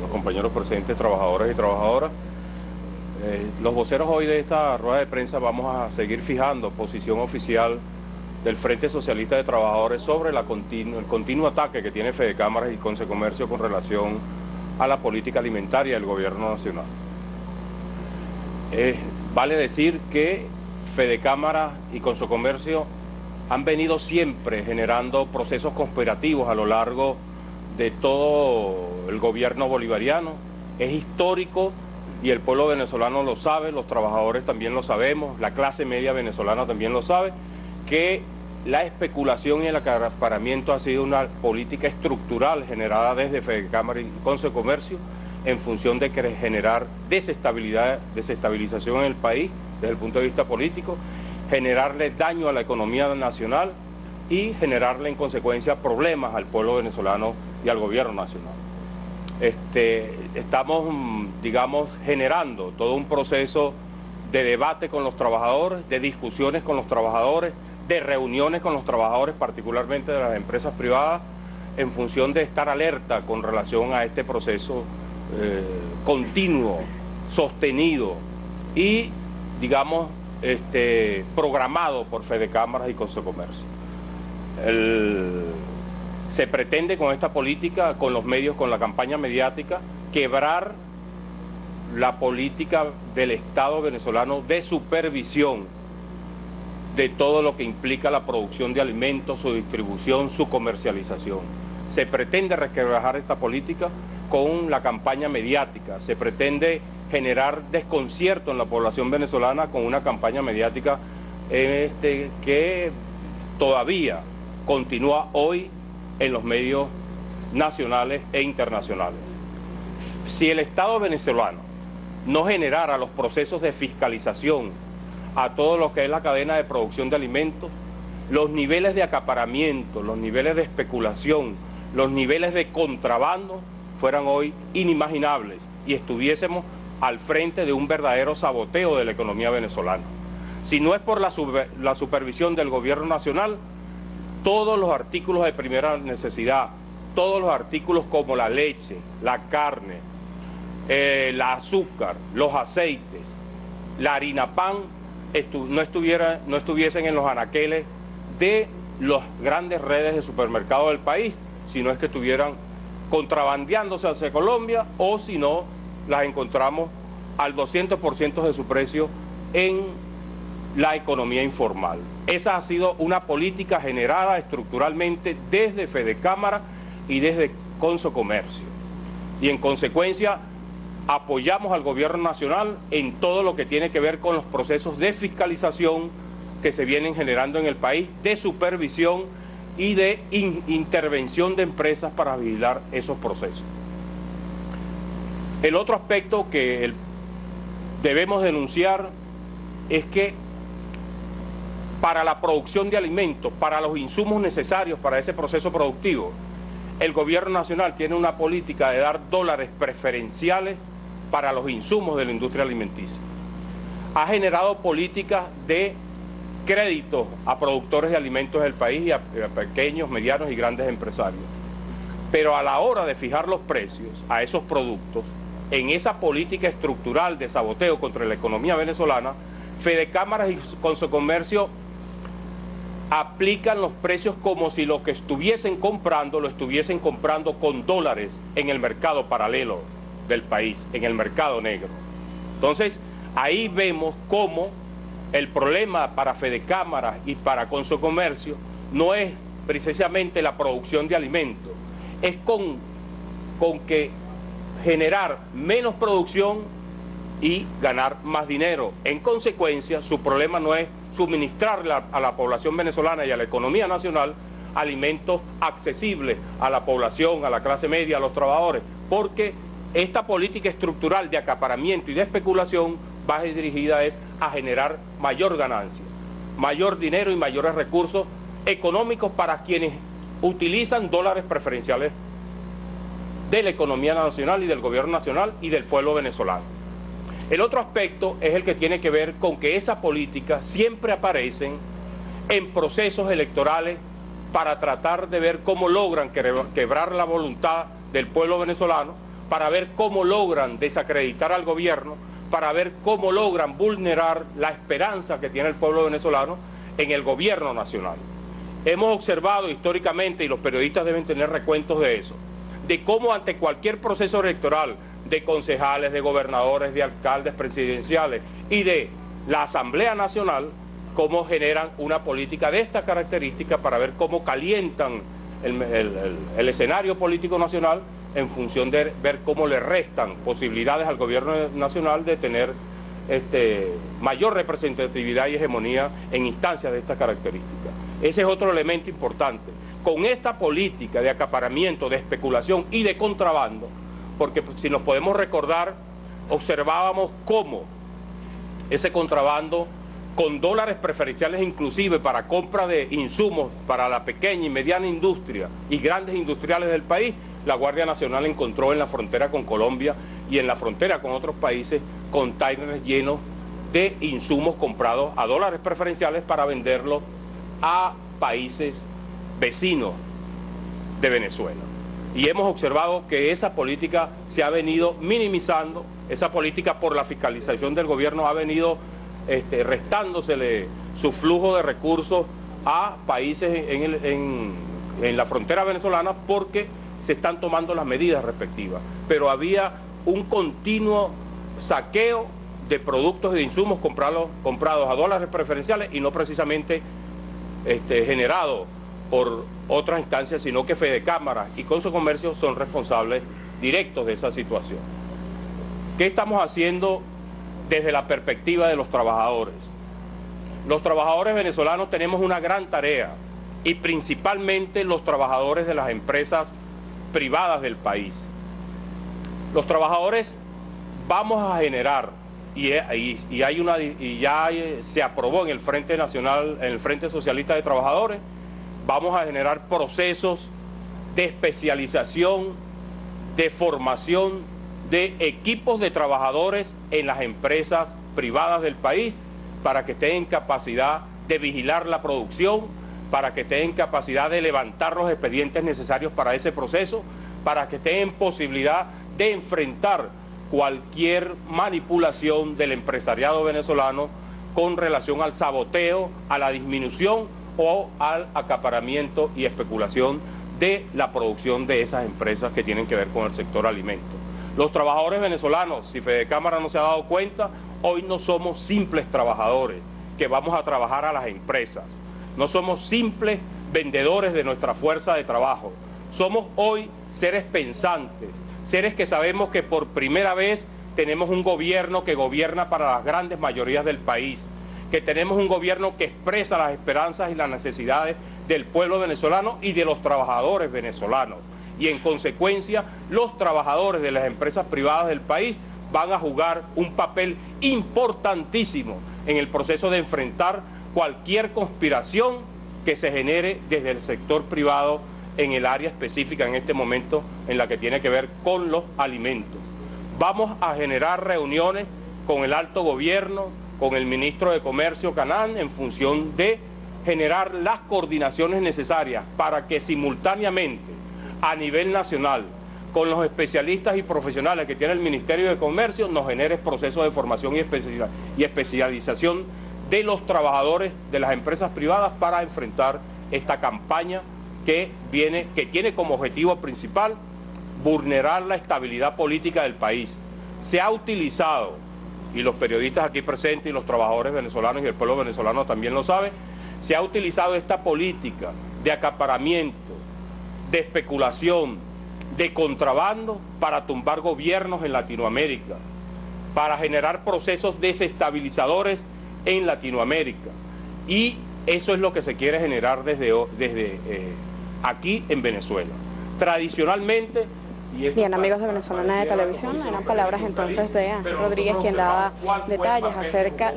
los compañeros presidentes, trabajadores y trabajadoras. Los voceros hoy de esta rueda de prensa vamos a seguir fijando posición oficial del Frente Socialista de Trabajadores sobre el continuo ataque que tiene Fedecámaras y Concecomercio con relación a la política alimentaria del gobierno nacional. Vale decir que Fedecámaras y Concecomercio han venido siempre generando procesos conspirativos a lo largo de todo el gobierno bolivariano. Es histórico y el pueblo venezolano lo sabe, los trabajadores también lo sabemos, la clase media venezolana también lo sabe, que la especulación y el acaparamiento ha sido una política estructural generada desde Fedecámaras y Concecomercio en función de generar desestabilización en el país desde el punto de vista político, generarle daño a la economía nacional y generarle en consecuencia problemas al pueblo venezolano y al gobierno nacional. Estamos, digamos, generando todo un proceso de debate con los trabajadores, de discusiones con los trabajadores, de reuniones con los trabajadores, particularmente de las empresas privadas, en función de estar alerta con relación a este proceso continuo, sostenido y, digamos, programado por Fedecámaras y Concecomercio. Se pretende con esta política, con los medios, con la campaña mediática, quebrar la política del Estado venezolano de supervisión de todo lo que implica la producción de alimentos, su distribución, su comercialización. Se pretende resquebrajar esta política con la campaña mediática, se pretende generar desconcierto en la población venezolana con una campaña mediática que todavía continúa hoy en los medios nacionales e internacionales. Si el Estado venezolano no generara los procesos de fiscalización a todo lo que es la cadena de producción de alimentos, los niveles de acaparamiento, los niveles de especulación, los niveles de contrabando fueran hoy inimaginables y estuviésemos al frente de un verdadero saboteo de la economía venezolana. Si no es por la supervisión del gobierno nacional, todos los artículos de primera necesidad, todos los artículos como la leche, la carne, el azúcar, los aceites, la harina pan, no estuviesen en los anaqueles de las grandes redes de supermercados del país, sino es que estuvieran contrabandeándose hacia Colombia, o si no, las encontramos al 200% de su precio en la economía informal. Esa ha sido una política generada estructuralmente desde Fedecámara y desde Concecomercio. Y en consecuencia apoyamos al gobierno nacional en todo lo que tiene que ver con los procesos de fiscalización que se vienen generando en el país, de supervisión y de intervención de empresas para vigilar esos procesos. El otro aspecto que debemos denunciar es que para la producción de alimentos, para los insumos necesarios para ese proceso productivo, el gobierno nacional tiene una política de dar dólares preferenciales para los insumos de la industria alimenticia. Ha generado políticas de créditos a productores de alimentos del país y a pequeños, medianos y grandes empresarios. Pero a la hora de fijar los precios a esos productos, en esa política estructural de saboteo contra la economía venezolana, Fedecámaras y Concecomercio aplican los precios como si lo que estuviesen comprando, lo estuviesen comprando con dólares en el mercado paralelo del país, en el mercado negro. Entonces, ahí vemos cómo el problema para Fedecámaras y para Concecomercio no es precisamente la producción de alimentos, es con que generar menos producción y ganar más dinero. En consecuencia, su problema no es suministrarle a la población venezolana y a la economía nacional alimentos accesibles a la población, a la clase media, a los trabajadores, porque esta política estructural de acaparamiento y de especulación va dirigida a generar mayor ganancia, mayor dinero y mayores recursos económicos para quienes utilizan dólares preferenciales de la economía nacional y del gobierno nacional y del pueblo venezolano. El otro aspecto es el que tiene que ver con que esa política siempre aparecen en procesos electorales para tratar de ver cómo logran quebrar la voluntad del pueblo venezolano, para ver cómo logran desacreditar al gobierno, para ver cómo logran vulnerar la esperanza que tiene el pueblo venezolano en el gobierno nacional. Hemos observado históricamente, y los periodistas deben tener recuentos de eso, de cómo ante cualquier proceso electoral de concejales, de gobernadores, de alcaldes presidenciales y de la Asamblea Nacional, cómo generan una política de esta característica para ver cómo calientan el escenario político nacional en función de ver cómo le restan posibilidades al gobierno nacional de tener mayor representatividad y hegemonía en instancias de esta característica. Ese es otro elemento importante. Con esta política de acaparamiento, de especulación y de contrabando, porque si nos podemos recordar, observábamos cómo ese contrabando, con dólares preferenciales inclusive para compra de insumos para la pequeña y mediana industria y grandes industriales del país, la Guardia Nacional encontró en la frontera con Colombia y en la frontera con otros países containers llenos de insumos comprados a dólares preferenciales para venderlos a países vecinos de Venezuela. Y hemos observado que esa política se ha venido minimizando, esa política por la fiscalización del gobierno ha venido restándosele su flujo de recursos a países en la frontera venezolana porque se están tomando las medidas respectivas. Pero había un continuo saqueo de productos y de insumos comprados a dólares preferenciales y no precisamente generados por otras instancias, sino que Fedecámara y Consocomercio son responsables directos de esa situación. ¿Qué estamos haciendo desde la perspectiva de los trabajadores? Los trabajadores venezolanos tenemos una gran tarea y principalmente los trabajadores de las empresas privadas del país. Los trabajadores vamos a generar se aprobó en el Frente Nacional, en el Frente Socialista de Trabajadores, vamos a generar procesos de especialización, de formación de equipos de trabajadores en las empresas privadas del país para que tengan capacidad de vigilar la producción, para que tengan capacidad de levantar los expedientes necesarios para ese proceso, para que tengan posibilidad de enfrentar cualquier manipulación del empresariado venezolano con relación al saboteo, a la disminución o al acaparamiento y especulación de la producción de esas empresas que tienen que ver con el sector alimentos. Los trabajadores venezolanos, si Fedecámara no se ha dado cuenta, hoy no somos simples trabajadores que vamos a trabajar a las empresas. No somos simples vendedores de nuestra fuerza de trabajo. Somos hoy seres pensantes, seres que sabemos que por primera vez tenemos un gobierno que gobierna para las grandes mayorías del país, que tenemos un gobierno que expresa las esperanzas y las necesidades del pueblo venezolano y de los trabajadores venezolanos. Y en consecuencia, los trabajadores de las empresas privadas del país van a jugar un papel importantísimo en el proceso de enfrentar cualquier conspiración que se genere desde el sector privado en el área específica en este momento en la que tiene que ver con los alimentos. Vamos a generar reuniones con el alto gobierno, con el ministro de Comercio Canán, en función de generar las coordinaciones necesarias para que simultáneamente a nivel nacional, con los especialistas y profesionales que tiene el Ministerio de Comercio, nos genere procesos de formación y especialización de los trabajadores de las empresas privadas para enfrentar esta campaña que tiene como objetivo principal vulnerar la estabilidad política del país. Se ha utilizado, y los periodistas aquí presentes y los trabajadores venezolanos y el pueblo venezolano también lo saben, se ha utilizado esta política de acaparamiento, de especulación, de contrabando para tumbar gobiernos en Latinoamérica, para generar procesos desestabilizadores en Latinoamérica. Y eso es lo que se quiere generar desde aquí en Venezuela. Tradicionalmente... Bien, amigos de Venezolana de Televisión, eran palabras entonces de Ángel Rodríguez, quien daba detalles acerca